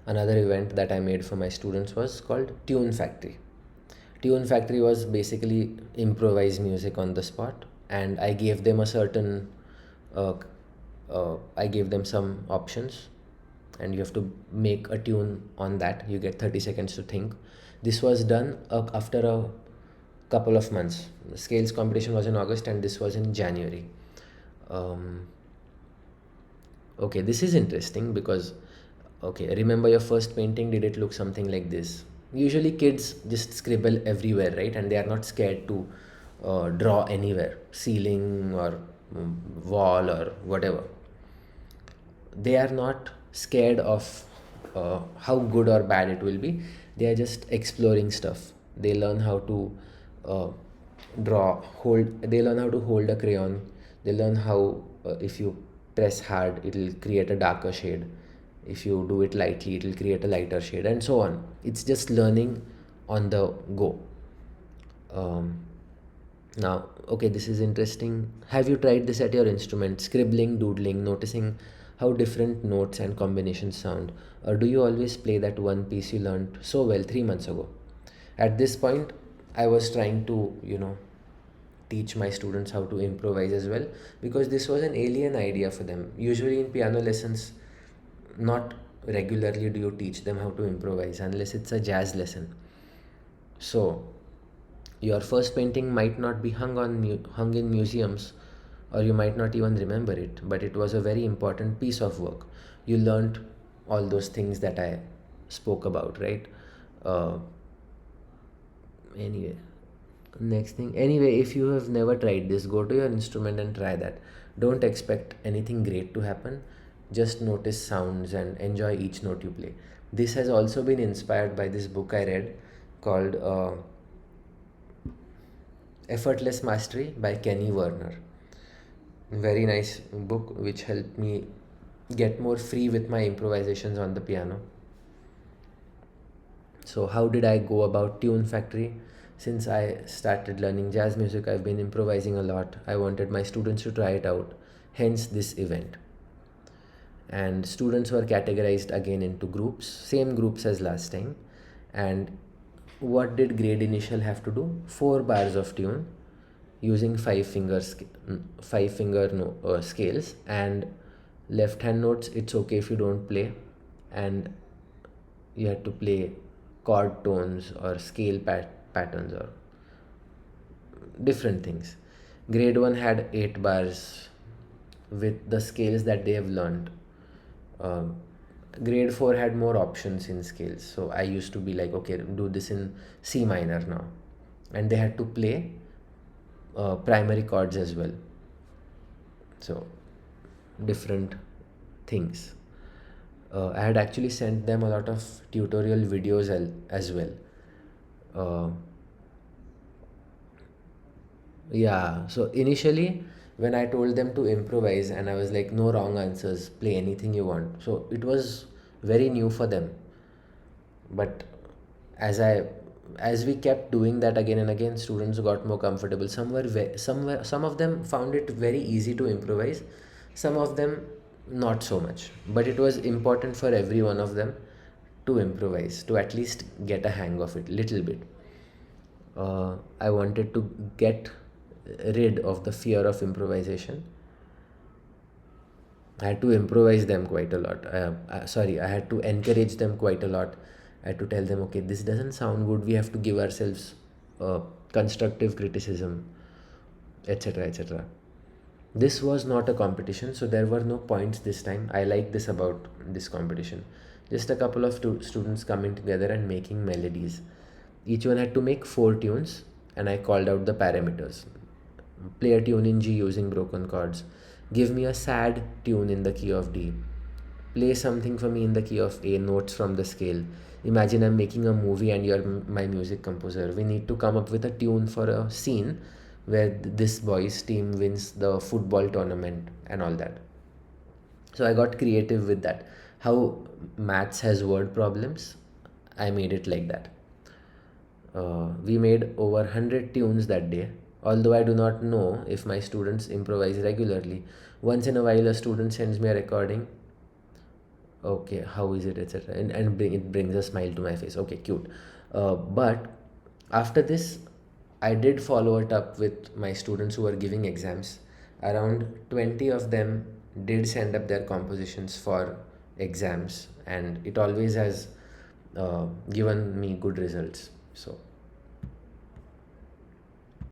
Another event that I made for my students was called Tune Factory. Tune Factory was basically improvised music on the spot, and I gave them a certain, uh, I gave them some options, and you have to make a tune on that. You get 30 seconds to think. This was done after a couple of months. The scales competition was in August, and this was in January. Um, okay, this is interesting because, okay, remember your first painting, did it look something like this? Usually kids just scribble everywhere, right? And they are not scared to draw anywhere, ceiling or wall or whatever. They are not scared of how good or bad it will be. They are just exploring stuff. They learn how to uh, hold. They learn how to hold a crayon. They learn how, if you press hard, it will create a darker shade. If you do it lightly, it will create a lighter shade, and so on. It's just learning on the go. um, Now, okay, this is interesting. Have you tried this at your instrument? Scribbling, doodling, noticing how different notes and combinations sound? Or do you always play that one piece you learned so well 3 months ago? At this point, I was trying to, teach my students how to improvise as well, because this was an alien idea for them. Usually in piano lessons, not regularly do you teach them how to improvise unless it's a jazz lesson. So, your first painting might not be hung in museums, or you might not even remember it, but it was a very important piece of work. You learned all those things that I spoke about, right? Uh, anyway, next thing. Anyway, if you have never tried this, go to your instrument and try that. Don't expect anything great to happen. Just notice sounds and enjoy each note you play. This has also been inspired by this book I read called Effortless Mastery by Kenny Werner. Very nice book which helped me get more free with my improvisations on the piano. So, how did I go about Tune Factory? Since I started learning jazz music, I've been improvising a lot. I wanted my students to try it out, hence, this event. And students were categorized again into groups, same groups as last time. And what did grade initial have to do? 4 bars of tune using five finger no, scales, and left hand notes. It's okay if you don't play, and you had to play chord tones or scale patterns or different things. Grade 1 had 8 bars with the scales that they have learned. Um, Grade 4 had more options in scales. So I used to be like, okay, do this in C minor now. And they had to play primary chords as well. So different things. I had actually sent them a lot of tutorial videos as well. Uh, Yeah, so initially when I told them to improvise, and I was like, no wrong answers, play anything you want. So it was very new for them. But as I as we kept doing that again and again, students got more comfortable. Some of them found it very easy to improvise, some of them not so much. But it was important for every one of them to improvise, to at least get a hang of it little bit. I wanted to get rid of the fear of improvisation. I had to improvise them quite a lot. I had to encourage them quite a lot. I had to tell them, okay, this doesn't sound good. We have to give ourselves constructive criticism, etc., etc. This was not a competition, so there were no points this time. I like this about this competition. Just a couple of students coming together and making melodies. Each one had to make 4 tunes, and I called out the parameters. Play a tune in G using broken chords. Give me a sad tune in the key of D. Play something for me in the key of A, notes from the scale. Imagine I'm making a movie and you're my music composer. We need to come up with a tune for a scene where this boys' team wins the football tournament and all that. So I got creative with that. How maths has word problems, I made it like that. We made over 100 tunes that day, although I do not know if my students improvise regularly. Once in a while, a student sends me a recording okay, how is it, etc. And it brings a smile to my face. Okay, cute. But after this, I did follow it up with my students who were giving exams. Around 20 of them did send up their compositions for exams, and it always has given me good results. So